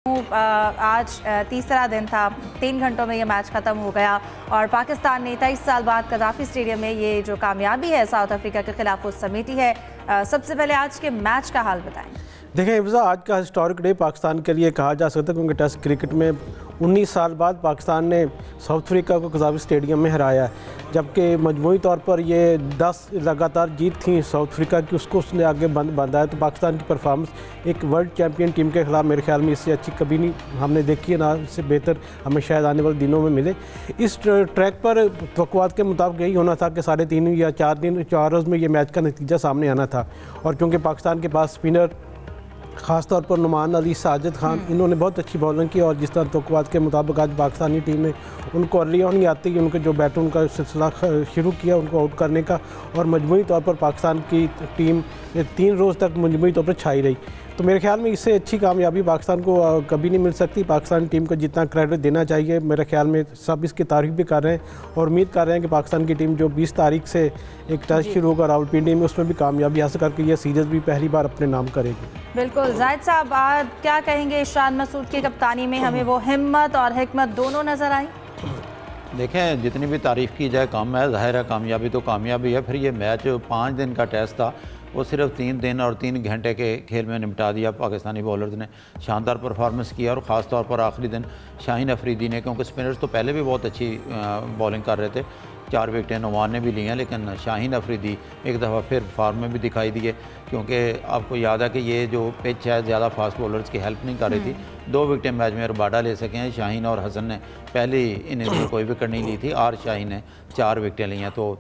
आज तीसरा दिन था, 3 घंटों में ये मैच ख़त्म हो गया और पाकिस्तान ने 23 साल बाद कज़ाफ़ी स्टेडियम में ये जो कामयाबी है साउथ अफ्रीका के खिलाफ वो समेटी है। सबसे पहले आज के मैच का हाल बताएं। देखें हिफ्ज़ा, आज का हिस्टोरिक डे पाकिस्तान के लिए कहा जा सकता है क्योंकि टेस्ट क्रिकेट में 19 साल बाद पाकिस्तान ने साउथ अफ्रीका को कज़ाफ़ी स्टेडियम में हराया है, जबकि मजमूई तौर पर ये 10 लगातार जीत थी साउथ अफ्रीका की, उसको उसने आगे बांधा है। तो पाकिस्तान की परफॉर्मेंस एक वर्ल्ड चैम्पियन टीम के खिलाफ मेरे ख्याल में इससे अच्छी कभी नहीं हमने देखी है, ना इससे बेहतर हमें शायद आने वाले दिनों में मिले। इस ट्रैक पर तवक्कुआत के मुताबिक यही होना था कि 3.5 या 4 रोज़ में ये मैच का नतीजा सामने आना था, और क्योंकि पाकिस्तान के पास स्पिनर ख़ास तौर पर नुमान अली, साजिद खान, इन्होंने बहुत अच्छी बॉलिंग की और जिस तरह तवक्कुआत के मुताबिक आज पाकिस्तानी टीम ने उनको अर्ली ऑन ही आते ही उनके जो बैटर उनका सिलसिला शुरू किया उनको आउट करने का, और मजमूई तौर पर पाकिस्तान की टीम 3 रोज़ तक मजमूई तौर पर छाई रही। तो मेरे ख्याल में इससे अच्छी कामयाबी पाकिस्तान को कभी नहीं मिल सकती। पाकिस्तान टीम को जितना क्रेडिट देना चाहिए मेरे ख्याल में सब इसकी तारीफ़ भी कर रहे हैं और उम्मीद कर रहे हैं कि पाकिस्तान की टीम जो 20 तारीख से एक टेस्ट शुरू होगा रावलपिंडी में, उसमें भी कामयाबी हासिल करके ये सीरीज़ भी पहली बार अपने नाम करेगी। बिल्कुल जाहिद साहब, आप क्या कहेंगे? शान मसूद की कप्तानी में हमें वो हिम्मत और हिकमत दोनों नज़र आई। देखें, जितनी भी तारीफ़ की जाए कम है, ज़ाहिर है कामयाबी तो कामयाबी है। फिर ये मैच 5 दिन का टेस्ट था, वो सिर्फ 3 दिन और 3 घंटे के खेल में निपटा दिया। पाकिस्तानी बॉलर्स ने शानदार परफॉर्मेंस किया और ख़ास तौर पर आखिरी दिन शाहीन अफरीदी ने, क्योंकि स्पिनर्स तो पहले भी बहुत अच्छी बॉलिंग कर रहे थे, 4 विकेटें नुमान ने भी ली हैं, लेकिन शाहीन अफरीदी एक दफ़ा फिर फॉर्म में भी दिखाई दिए, क्योंकि आपको याद है कि ये जो पिच है ज़्यादा फास्ट बॉलर्स की हेल्प नहीं कर रही थी। 2 विकेटें मैच में रबाडा ले सके हैं, शाहीन और हसन ने पहली इनिंग्स में कोई विकेट नहीं ली थी और शाहीन ने 4 विकेटें ली हैं। तो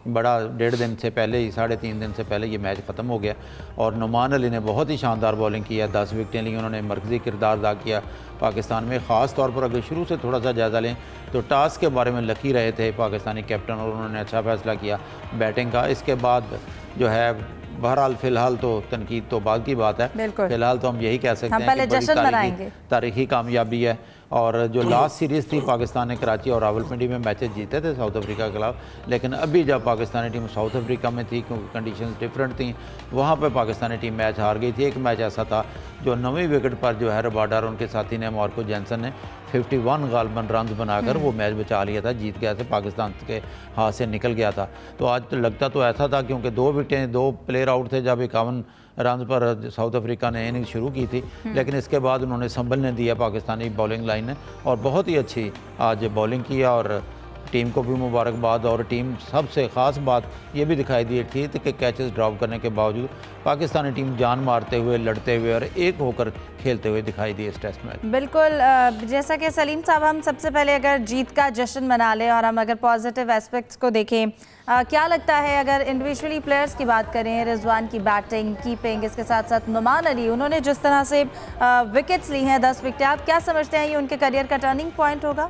बड़ा 1.5 दिन से पहले ही, 3.5 दिन से पहले ये मैच ख़त्म हो गया और नुमान अली ने बहुत ही शानदार बॉलिंग की है, 10 विकेटें ली, उन्होंने मरकज़ी किरदार अदा किया पाकिस्तान में। ख़ास तौर पर अगर शुरू से थोड़ा सा जायज़ा लें तो टॉस के बारे में लकी रहे थे पाकिस्तानी कैप्टन और उन्होंने अच्छा फैसला किया बैटिंग का। इसके बाद जो है बहरहाल फ़िलहाल तो तनकीद तो बाद की बात है, फ़िलहाल तो हम यही कह सकते हैं कि बड़ी तारीखी कामयाबी है। और जो लास्ट सीरीज़ थी पाकिस्तान ने कराची और रावलपिंडी में मैचेस जीते थे साउथ अफ्रीका के खिलाफ, लेकिन अभी जब पाकिस्तानी टीम साउथ अफ्रीका में थी क्योंकि कंडीशंस डिफरेंट थी, वहाँ पे पाकिस्तानी टीम मैच हार गई थी। एक मैच ऐसा था जो 9वीं विकेट पर जो है रबाडा और उनके साथी ने मार्को जेंसन ने 51 गालबन रन बनाकर वो मैच बचा लिया था, जीत गया था, पाकिस्तान के हाथ से निकल गया था। तो आज तो लगता तो ऐसा था क्योंकि 2 विकेटें 2 प्लेयर आउट थे जब 51 रन पर साउथ अफ्रीका ने इनिंग शुरू की थी, लेकिन इसके बाद उन्होंने संभलने दिया पाकिस्तानी बॉलिंग लाइन ने और बहुत ही अच्छी आज बॉलिंग की और टीम को भी मुबारकबाद। और टीम सबसे ख़ास बात ये भी दिखाई दी थी कि कैचेस ड्रॉप करने के बावजूद पाकिस्तानी टीम जान मारते हुए, लड़ते हुए और एक होकर खेलते हुए दिखाई दी इस टेस्ट मैच। बिल्कुल, जैसा कि सलीम साहब, हम सबसे पहले अगर जीत का जश्न मना लें और हम अगर पॉजिटिव एस्पेक्ट्स को देखें, क्या लगता है अगर इंडिविजुअली प्लेयर्स की बात करें, रिजवान की बैटिंग, कीपिंग, इसके साथ साथ नुमान अली, उन्होंने जिस तरह से विकेट्स ली हैं, 10 विकेट, आप क्या समझते हैं ये उनके करियर का टर्निंग पॉइंट होगा?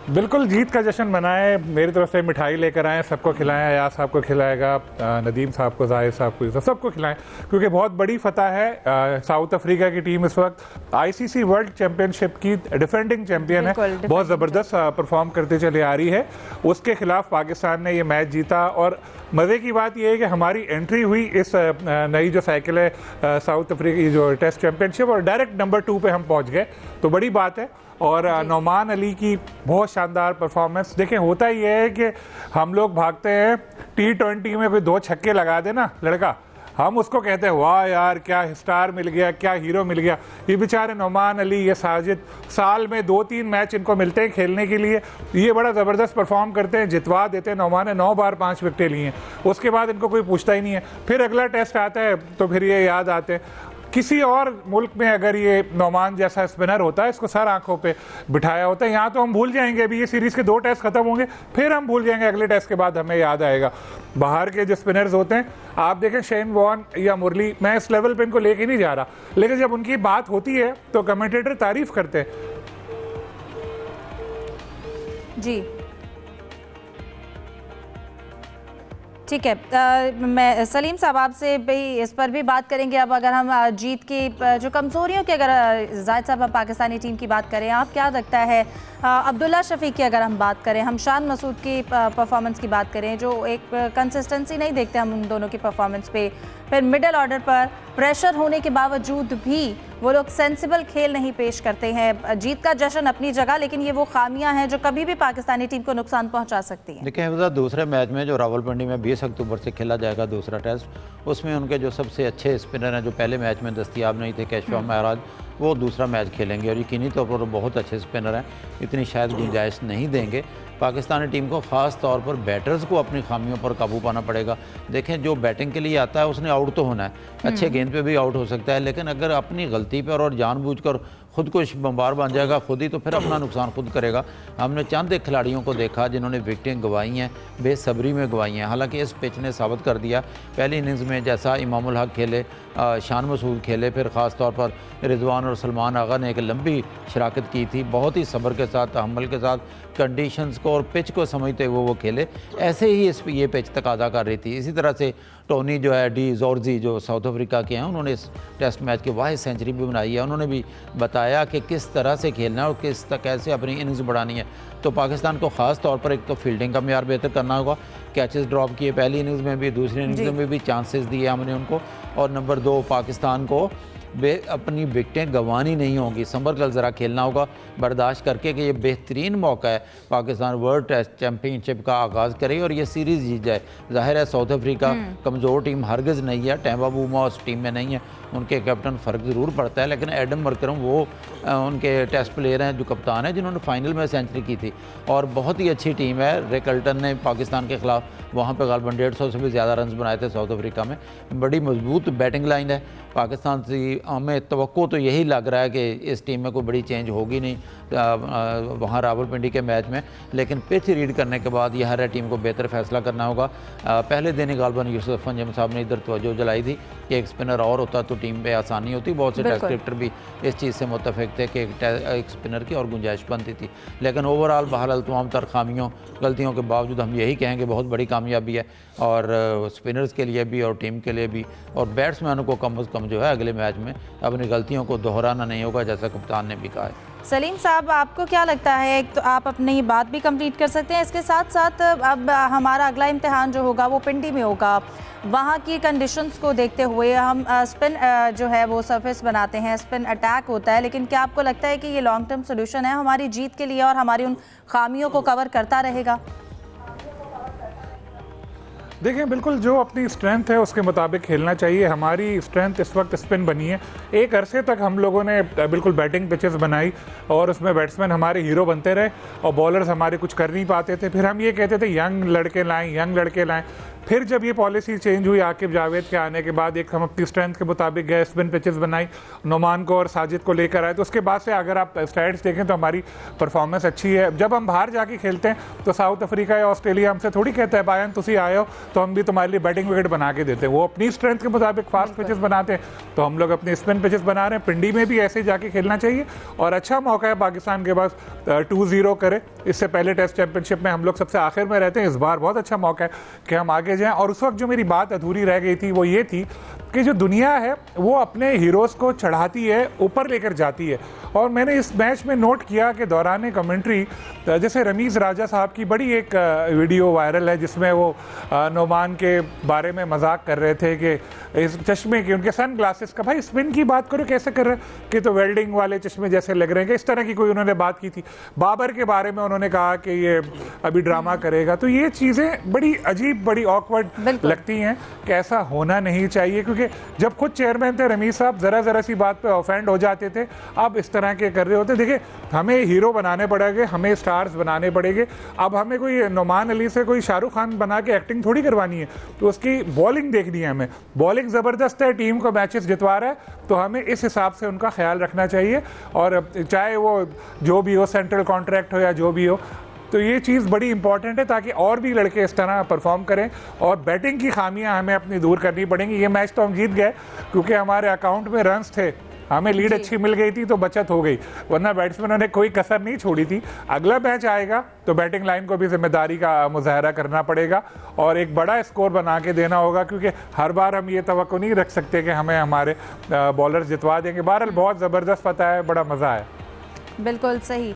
बिल्कुल, जीत का जश्न मनाएं, मेरी तरफ से मिठाई लेकर आएँ, सबको खिलाएं, अयाज साहब को खिलाएगा, नदीम साहब को, जाहिद साहब को, सबको खिलाएं, क्योंकि बहुत बड़ी फतह है। साउथ अफ्रीका की टीम इस वक्त आईसीसी वर्ल्ड चैंपियनशिप की डिफेंडिंग चैंपियन है, बहुत ज़बरदस्त परफॉर्म करते चली आ रही है। उसके खिलाफ पाकिस्तान ने ये मैच जीता और मज़े की बात यह है कि हमारी एंट्री हुई इस नई जो साइकिल है साउथ अफ्रीका की जो टेस्ट चैंपियनशिप, और डायरेक्ट नंबर 2 पे हम पहुँच गए, तो बड़ी बात है। और नुमान अली की बहुत शानदार परफॉर्मेंस। देखें, होता ही है कि हम लोग भागते हैं T20 में कोई 2 छक्के लगा दे ना लड़का, हम उसको कहते हैं वाह यार क्या स्टार मिल गया, क्या हीरो मिल गया। ये बेचारे नुमान अली, ये साजिद, साल में 2-3 मैच इनको मिलते हैं खेलने के लिए, ये बड़ा ज़बरदस्त परफॉर्म करते हैं, जितवा देते हैं। नुमान ने 9 बार 5 विकेटें ली हैं, उसके बाद इनको कोई पूछता ही नहीं है। फिर अगला टेस्ट आता है तो फिर ये याद आते हैं। किसी और मुल्क में अगर ये नुमान जैसा स्पिनर होता है, इसको सर आंखों पे बिठाया होता है, यहाँ तो हम भूल जाएंगे। अभी ये सीरीज़ के 2 टेस्ट खत्म होंगे, फिर हम भूल जाएंगे, अगले टेस्ट के बाद हमें याद आएगा। बाहर के जो स्पिनर्स होते हैं, आप देखें शेन वॉर्न या मुरली, मैं इस लेवल पे इनको लेके नहीं जा रहा, लेकिन जब उनकी बात होती है तो कमेंटेटर तारीफ करते हैं। जी ठीक है, मैं सलीम साहब आपसे भी इस पर भी बात करेंगे। अब अगर हम जीत की जो कमज़ोरियों की, अगर जाहिद साहब हम पाकिस्तानी टीम की बात करें, आप क्या लगता है अब्दुल्ला शफीक की अगर हम बात करें, हम शान मसूद की परफॉर्मेंस की बात करें, जो एक कंसिस्टेंसी नहीं देखते हम उन दोनों की परफॉर्मेंस पे, फिर मिडिल ऑर्डर पर प्रेशर होने के बावजूद भी वो लोग सेंसिबल खेल नहीं पेश करते हैं। जीत का जश्न अपनी जगह, लेकिन ये वो खामियां हैं जो कभी भी पाकिस्तानी टीम को नुकसान पहुंचा सकती हैं। देखिए दूसरे मैच में जो रावलपिंडी में 20 अक्टूबर से खेला जाएगा दूसरा टेस्ट, उसमें उनके जो सबसे अच्छे स्पिनर हैं जो पहले मैच में दस्तियाब नहीं थे, कैशवा महराज, वो दूसरा मैच खेलेंगे और यकीनी तौर पर बहुत अच्छे स्पिनर हैं, इतनी शायद गुंजाइश नहीं देंगे। पाकिस्तानी टीम को ख़ास तौर पर बैटर्स को अपनी खामियों पर काबू पाना पड़ेगा। देखें जो बैटिंग के लिए आता है उसने आउट तो होना है, अच्छे गेंद पे भी आउट हो सकता है, लेकिन अगर अपनी गलती पर और जानबूझकर खुद को बम्बार बन जाएगा खुद ही, तो फिर अपना नुकसान खुद करेगा। हमने चंद एक खिलाड़ियों को देखा जिन्होंने विकेटें गंवाई हैं, बेसब्री में गंवाई हैं। हालांकि इस पिच ने साबित कर दिया पहली इनिंग्स में जैसा इमामुल हक खेले, शान मसूद खेले, फिर ख़ास तौर पर रिजवान और सलमान आगा ने एक लंबी शराकत की थी, बहुत ही सब्र के साथ, तहम्मुल के साथ, कंडीशंस को और पिच को समझते हुए वो खेले। ऐसे ही ये पिच तकाजा कर रही थी। इसी तरह से टोनी जो है डी जॉर्जी जो साउथ अफ्रीका के हैं, उन्होंने इस टेस्ट मैच के वाहिद सेंचुरी भी बनाई है। उन्होंने भी बताया कि किस तरह से खेलना है और कैसे अपनी इनिंग्स बढ़ानी है। तो पाकिस्तान को ख़ास तौर पर एक तो फील्डिंग का मेयार बेहतर करना होगा, कैचेस ड्रॉप किए पहली इनिंग्स में भी, दूसरी इनिंग्स में भी चांसेस दिए हमने उनको, और नंबर 2 पाकिस्तान को अपनी विकटें गंवानी नहीं होंगी, संभल कर ज़रा खेलना होगा, बर्दाश्त करके कि ये बेहतरीन मौका है पाकिस्तान वर्ल्ड टेस्ट चैम्पियनशिप का आगाज़ करे और ये सीरीज़ जीत जाए। ज़ाहिर है साउथ अफ्रीका कमज़ोर टीम हरगिज़ नहीं है, टैम्बा बूमा उस टीम में नहीं है, उनके कैप्टन फ़र्क ज़रूर पड़ता है, लेकिन एडम मरकरम वो उनके टेस्ट प्लेयर हैं जो कप्तान है जिन्होंने फाइनल में सेंचुरी की थी और बहुत ही अच्छी टीम है। रिक कार्ल्टन ने पाकिस्तान के ख़िलाफ़ वहाँ पर गालबन 150 से भी ज़्यादा रन बनाए थे साउथ अफ्रीका में। बड़ी मजबूत बैटिंग लाइन है पाकिस्तान से, हमें तवक्को तो यही लग रहा है कि इस टीम में कोई बड़ी चेंज होगी नहीं वहाँ रावलपिंडी के मैच में, लेकिन पिच रीड करने के बाद यह हर टीम को बेहतर फैसला करना होगा। पहले दिन ही गालबन यूसुफ अंजम साहब ने इधर तवज्जो जलाई थी कि एक स्पिनर और होता तो टीम पे आसानी होती। बहुत से टेस्ट क्रिकेटर भी इस चीज़ से मुत्तफिक थे कि एक स्पिनर की और गुंजाइश बनती थी, लेकिन ओवरऑल बहरहाल तमाम तर खामियों गलतियों के बावजूद हम यही कहेंगे बहुत बड़ी कामयाबी है और स्पिनर्स के लिए भी और टीम के लिए भी, और बैट्समैनों को कम अज़ कम जो है अगले मैच में अपनी गलतियों को दोहराना नहीं होगा, जैसा कप्तान ने भी कहा है। सलीम साहब, आपको क्या लगता है, एक तो आप अपनी बात भी कंप्लीट कर सकते हैं, इसके साथ साथ अब हमारा अगला इम्तिहान जो होगा वो पिंडी में होगा, वहाँ की कंडीशंस को देखते हुए हम स्पिन जो है वो सरफेस बनाते हैं, स्पिन अटैक होता है, लेकिन क्या आपको लगता है कि ये लॉन्ग टर्म सोल्यूशन है हमारी जीत के लिए और हमारी उन खामियों को कवर करता रहेगा? देखिए बिल्कुल जो अपनी स्ट्रेंथ है उसके मुताबिक खेलना चाहिए। हमारी स्ट्रेंथ इस वक्त स्पिन बनी है। एक अरसे तक हम लोगों ने बिल्कुल बैटिंग पिचेस बनाई और उसमें बैट्समैन हमारे हीरो बनते रहे और बॉलर्स हमारे कुछ कर नहीं पाते थे। फिर हम ये कहते थे यंग लड़के लाएं, यंग लड़के लाएं। फिर जब ये पॉलिसी चेंज हुई आकिब जावेद के आने के बाद, एक हम अपनी स्ट्रेंथ के मुताबिक गए, स्पिन पिचेस बनाई, नोमान को और साजिद को लेकर आए, तो उसके बाद से अगर आप स्टैट्स देखें तो हमारी परफॉर्मेंस अच्छी है। जब हम बाहर जाके खेलते हैं तो साउथ अफ्रीका या ऑस्ट्रेलिया हमसे थोड़ी कहता है बायन तुसी आए हो तो हम भी तुम्हारे लिए बैटिंग विकेट बना के देते हैं। वो अपनी स्ट्रेंथ के मुताबिक फास्ट पिचेस बनाते हैं, तो हम लोग अपने स्पिन पिचेस बना रहे हैं। पिंडी में भी ऐसे जाके खेलना चाहिए और अच्छा मौका है पाकिस्तान के पास 2-0 करे। इससे पहले टेस्ट चैंपियनशिप में हम लोग सबसे आखिर में रहते हैं, इस बार बहुत अच्छा मौका है कि हम आगे जाएं। और उस वक्त जो मेरी बात अधूरी रह गई थी वो ये थी कि जो दुनिया है वो अपने हीरोज़ को चढ़ाती है, ऊपर लेकर जाती है। और मैंने इस मैच में नोट किया कि दौरान कमेंट्री जैसे रमीज़ राजा साहब की बड़ी एक वीडियो वायरल है जिसमें वो नोमान के बारे में मजाक कर रहे थे कि इस चश्मे की, उनके सन ग्लासेस का, भाई स्पिन की बात करो कैसे कर रहे हैं कि तो वेल्डिंग वाले चश्मे जैसे लग रहे हैं, कि इस तरह की कोई उन्होंने बात की थी। बाबर के बारे में उन्होंने कहा कि ये अभी ड्रामा करेगा। तो ये चीज़ें बड़ी अजीब, बड़ी ऑकवर्ड लगती हैं कि ऐसा होना नहीं चाहिए, क्योंकि जब खुद चेयरमैन थे रमीज़ साहब ज़रा सी बात पे ऑफेंड हो जाते थे, अब इस तरह के कर रहे होते। देखिए हमें हीरो बनाने पड़ेंगे, हमें स्टार्स बनाने पड़ेंगे। अब हमें कोई नोमान अली से कोई शाहरुख खान बना के एक्टिंग थोड़ी करवानी है, तो उसकी बॉलिंग देखनी है हमें। बॉलिंग ज़बरदस्त है, टीम को मैचेस जितवा रहा है, तो हमें इस हिसाब से उनका ख्याल रखना चाहिए। और चाहे वो जो भी हो, सेंट्रल कॉन्ट्रैक्ट हो या जो भी हो, तो ये चीज़ बड़ी इंपॉर्टेंट है ताकि और भी लड़के इस तरह परफॉर्म करें। और बैटिंग की खामियां हमें अपनी दूर करनी पड़ेंगी। ये मैच तो हम जीत गए क्योंकि हमारे अकाउंट में रन्स थे, हमें लीड अच्छी मिल गई थी तो बचत हो गई, वरना बैट्समैनों ने कोई कसर नहीं छोड़ी थी। अगला मैच आएगा तो बैटिंग लाइन को भी जिम्मेदारी का मुजाहरा करना पड़ेगा और एक बड़ा स्कोर बना के देना होगा, क्योंकि हर बार हम ये तवक्को नहीं रख सकते कि हमें हमारे बॉलर्स जितवा देंगे। बहरहाल बहुत ज़बरदस्त पता है, बड़ा मज़ा है। बिल्कुल सही।